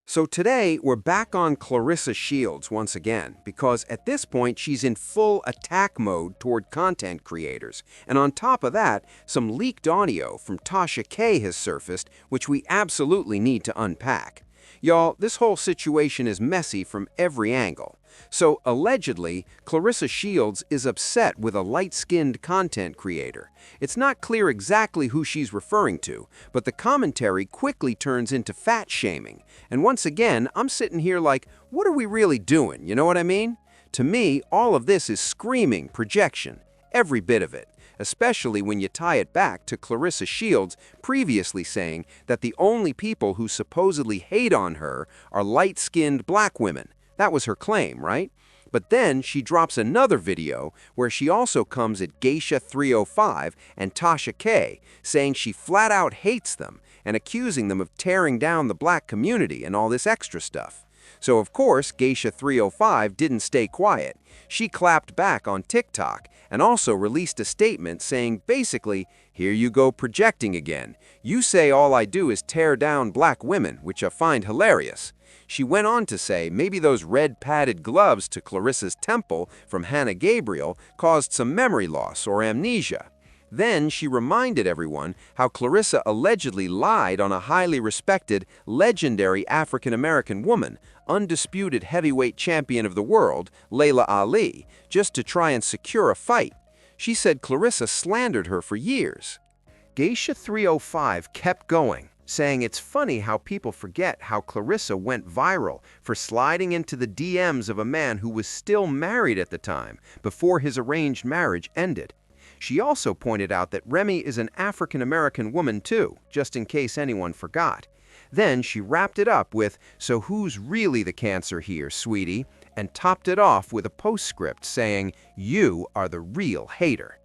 So today, we're back on Claressa Shields once again, because at this point, she's in full attack mode toward content creators. And on top of that, some leaked audio from Tasha K has surfaced, which we absolutely need to unpack. Y'all, this whole situation is messy from every angle. So, allegedly, Claressa Shields is upset with a light-skinned content creator. It's not clear exactly who she's referring to, but the commentary quickly turns into fat-shaming. And once again, I'm sitting here like, what are we really doing, you know what I mean? To me, all of this is screaming projection, every bit of it. Especially when you tie it back to Claressa Shields previously saying that the only people who supposedly hate on her are light-skinned black women. That was her claim, right? But then she drops another video where she also comes at Geisha 305 and Tasha K, saying she flat out hates them and accusing them of tearing down the black community and all this extra stuff. So of course, Geisha 305 didn't stay quiet. She clapped back on TikTok and also released a statement saying basically, here you go projecting again. You say all I do is tear down black women, which I find hilarious. She went on to say maybe those red padded gloves to Claressa's temple from Hannah Gabriel caused some memory loss or amnesia. Then she reminded everyone how Claressa allegedly lied on a highly respected, legendary African-American woman, undisputed heavyweight champion of the world, Laila Ali, just to try and secure a fight. She said Claressa slandered her for years. Geisha 305 kept going, saying it's funny how people forget how Claressa went viral for sliding into the DMs of a man who was still married at the time, before his arranged marriage ended. She also pointed out that Remy is an African-American woman too, just in case anyone forgot. Then she wrapped it up with, "So who's really the cancer here, sweetie?" and topped it off with a postscript saying, "You are the real hater."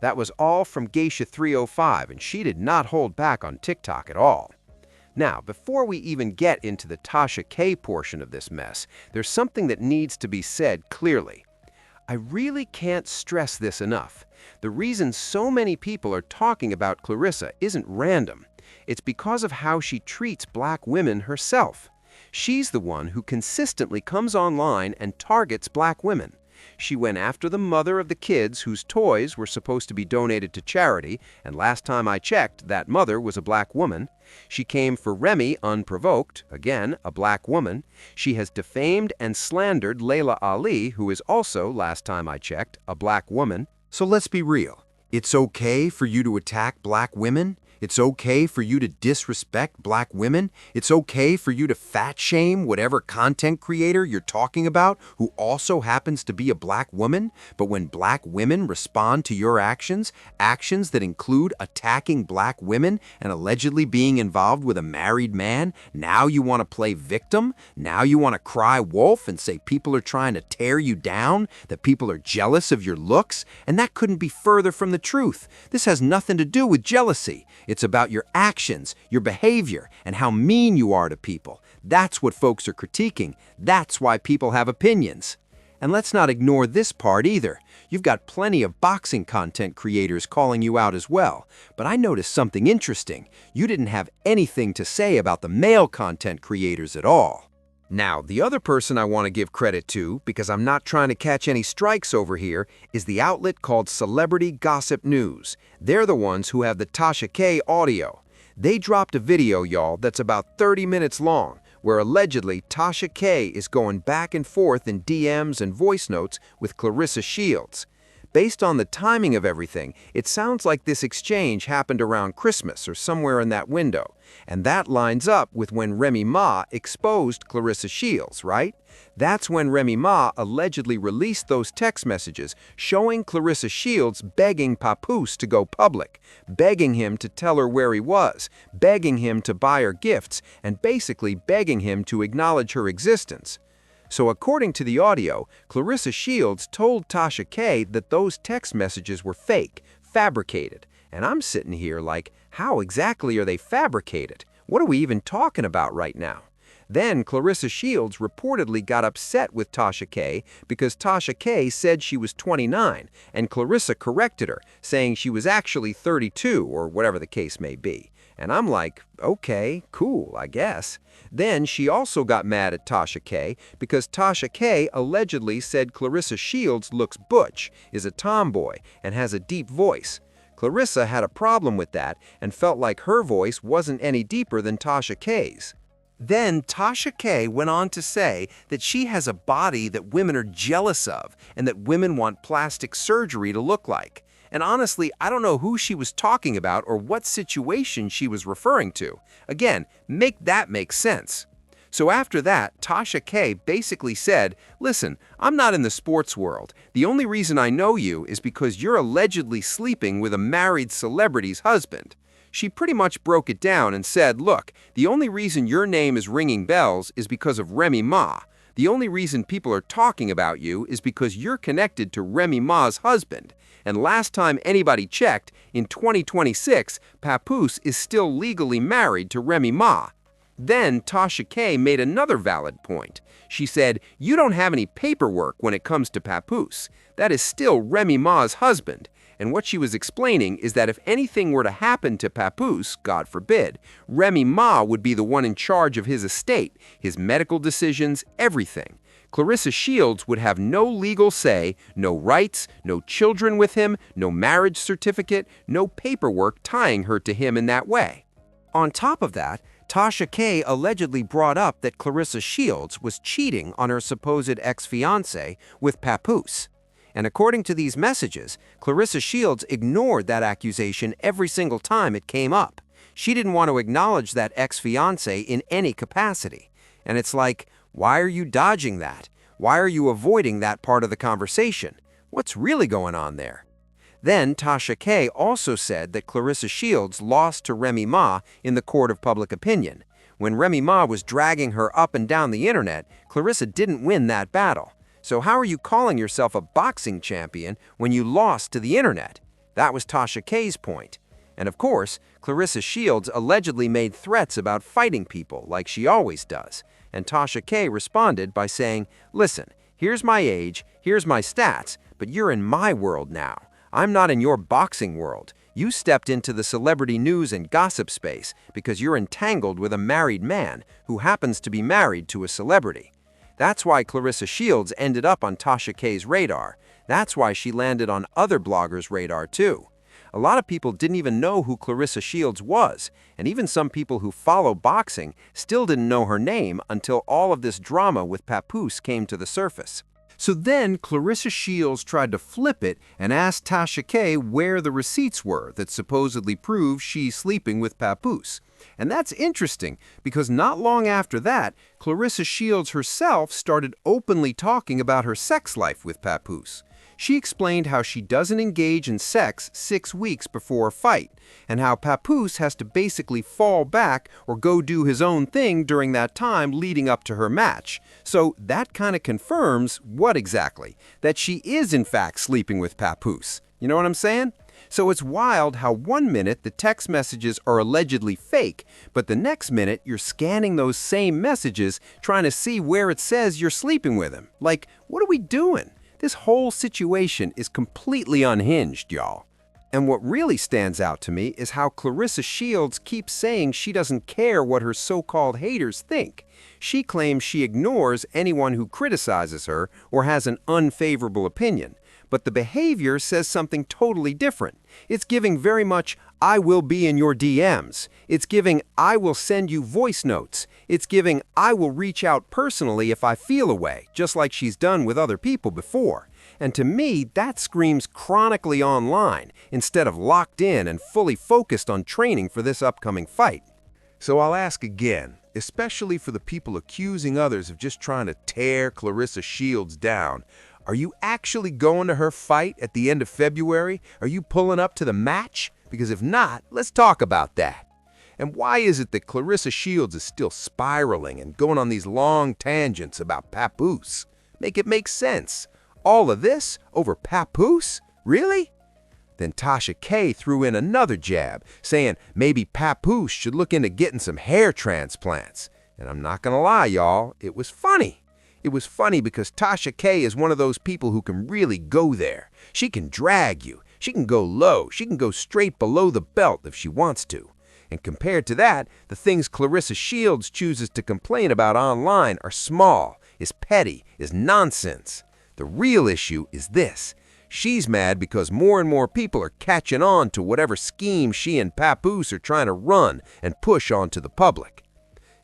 That was all from Geisha 305, and she did not hold back on TikTok at all. Now, before we even get into the Tasha K portion of this mess, there's something that needs to be said clearly. I really can't stress this enough. The reason so many people are talking about Claressa isn't random. It's because of how she treats black women herself. She's the one who consistently comes online and targets black women. She went after the mother of the kids whose toys were supposed to be donated to charity, and last time I checked, that mother was a black woman. She came for Remy unprovoked, again, a black woman. She has defamed and slandered Laila Ali, who is also, last time I checked, a black woman. So let's be real. It's okay for you to attack black women? It's okay for you to disrespect black women? It's okay for you to fat-shame whatever content creator you're talking about who also happens to be a black woman? But when black women respond to your actions, actions that include attacking black women and allegedly being involved with a married man, now you want to play victim? Now you want to cry wolf and say people are trying to tear you down, that people are jealous of your looks? And that couldn't be further from the truth. This has nothing to do with jealousy. It's about your actions, your behavior, and how mean you are to people. That's what folks are critiquing. That's why people have opinions. And let's not ignore this part either. You've got plenty of boxing content creators calling you out as well. But I noticed something interesting. You didn't have anything to say about the male content creators at all. Now, the other person I want to give credit to, because I'm not trying to catch any strikes over here, is the outlet called Celebrity Gossip News. They're the ones who have the Tasha K audio. They dropped a video, y'all, that's about 30 minutes long, where allegedly Tasha K is going back and forth in DMs and voice notes with Claressa Shields. Based on the timing of everything, it sounds like this exchange happened around Christmas or somewhere in that window. And that lines up with when Remy Ma exposed Claressa Shields, right? That's when Remy Ma allegedly released those text messages showing Claressa Shields begging Papoose to go public, begging him to tell her where he was, begging him to buy her gifts, and basically begging him to acknowledge her existence. So according to the audio, Claressa Shields told Tasha K that those text messages were fake, fabricated. And I'm sitting here like, how exactly are they fabricated? What are we even talking about right now? Then Claressa Shields reportedly got upset with Tasha K because Tasha K said she was 29, and Claressa corrected her, saying she was actually 32 or whatever the case may be. And I'm like, okay, cool, I guess. Then she also got mad at Tasha K because Tasha K allegedly said Claressa Shields looks butch, is a tomboy, and has a deep voice. Claressa had a problem with that and felt like her voice wasn't any deeper than Tasha K's. Then Tasha K went on to say that she has a body that women are jealous of and that women want plastic surgery to look like. And honestly, I don't know who she was talking about or what situation she was referring to. Again, make that make sense. So after that, Tasha K basically said, listen, I'm not in the sports world. The only reason I know you is because you're allegedly sleeping with a married celebrity's husband. She pretty much broke it down and said, look, the only reason your name is ringing bells is because of Remy Ma. The only reason people are talking about you is because you're connected to Remy Ma's husband. And last time anybody checked, in 2026, Papoose is still legally married to Remy Ma. Then Tasha K made another valid point. She said, you don't have any paperwork when it comes to Papoose. That is still Remy Ma's husband. And what she was explaining is that if anything were to happen to Papoose, God forbid, Remy Ma would be the one in charge of his estate, his medical decisions, everything. Claressa Shields would have no legal say, no rights, no children with him, no marriage certificate, no paperwork tying her to him in that way. On top of that, Tasha K allegedly brought up that Claressa Shields was cheating on her supposed ex-fiancé with Papoose. And according to these messages, Claressa Shields ignored that accusation every single time it came up. She didn't want to acknowledge that ex-fiancé in any capacity. And it's like, why are you dodging that? Why are you avoiding that part of the conversation? What's really going on there? Then Tasha K also said that Claressa Shields lost to Remy Ma in the court of public opinion. When Remy Ma was dragging her up and down the internet, Claressa didn't win that battle. So how are you calling yourself a boxing champion when you lost to the internet? That was Tasha K's point. And of course, Claressa Shields allegedly made threats about fighting people like she always does. And Tasha K responded by saying, listen, here's my age, here's my stats, but you're in my world now. I'm not in your boxing world. You stepped into the celebrity news and gossip space because you're entangled with a married man who happens to be married to a celebrity. That's why Claressa Shields ended up on Tasha K's radar. That's why she landed on other bloggers' radar too. A lot of people didn't even know who Claressa Shields was, and even some people who follow boxing still didn't know her name until all of this drama with Papoose came to the surface. So then Claressa Shields tried to flip it and asked Tasha K where the receipts were that supposedly prove she's sleeping with Papoose. And that's interesting because not long after that, Claressa Shields herself started openly talking about her sex life with Papoose. She explained how she doesn't engage in sex 6 weeks before a fight, and how Papoose has to basically fall back or go do his own thing during that time leading up to her match. So that kind of confirms what exactly? That she is in fact sleeping with Papoose. You know what I'm saying? So it's wild how 1 minute the text messages are allegedly fake, but the next minute you're scanning those same messages trying to see where it says you're sleeping with him. Like, what are we doing? This whole situation is completely unhinged, y'all. And what really stands out to me is how Claressa Shields keeps saying she doesn't care what her so-called haters think. She claims she ignores anyone who criticizes her or has an unfavorable opinion. But the behavior says something totally different. It's giving very much, I will be in your DMs. It's giving, I will send you voice notes. It's giving, I will reach out personally if I feel a way, just like she's done with other people before. And to me, that screams chronically online instead of locked in and fully focused on training for this upcoming fight. So I'll ask again, especially for the people accusing others of just trying to tear Claressa Shields down. Are you actually going to her fight at the end of February? Are you pulling up to the match? Because if not, let's talk about that. And why is it that Claressa Shields is still spiraling and going on these long tangents about Papoose? Make it make sense. All of this over Papoose? Really? Then Tasha K threw in another jab, saying maybe Papoose should look into getting some hair transplants. And I'm not gonna lie, y'all, it was funny. It was funny because Tasha K is one of those people who can really go there. She can drag you. She can go low. She can go straight below the belt if she wants to. And compared to that, the things Claressa Shields chooses to complain about online are small, is petty, is nonsense. The real issue is this. She's mad because more and more people are catching on to whatever scheme she and Papoose are trying to run and push onto the public.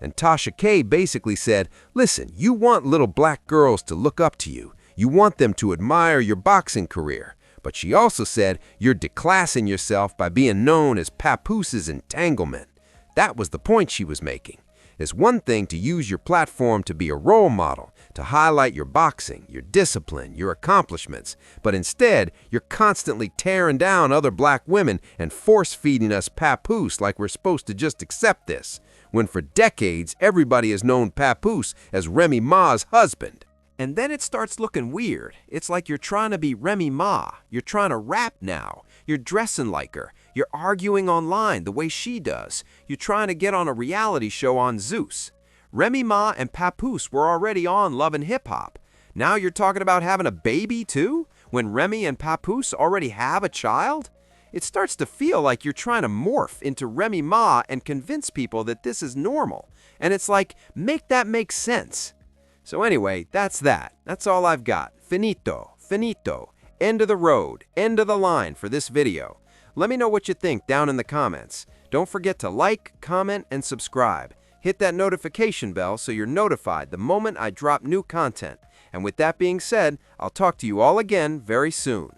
And Tasha K basically said, listen, you want little black girls to look up to you. You want them to admire your boxing career. But she also said you're declassing yourself by being known as Papoose's entanglement. That was the point she was making. It's one thing to use your platform to be a role model, to highlight your boxing, your discipline, your accomplishments, but instead you're constantly tearing down other black women and force-feeding us Papoose like we're supposed to just accept this, when for decades everybody has known Papoose as Remy Ma's husband. And then it starts looking weird. It's like you're trying to be Remy Ma. You're trying to rap now. You're dressing like her. You're arguing online the way she does. You're trying to get on a reality show on Zeus. Remy Ma and Papoose were already on Love and Hip Hop. Now you're talking about having a baby too? When Remy and Papoose already have a child? It starts to feel like you're trying to morph into Remy Ma and convince people that this is normal. And it's like, make that make sense. So anyway, that's that. That's all I've got. Finito, finito. End of the road, end of the line for this video. Let me know what you think down in the comments. Don't forget to like, comment, and subscribe. Hit that notification bell so you're notified the moment I drop new content. And with that being said, I'll talk to you all again very soon.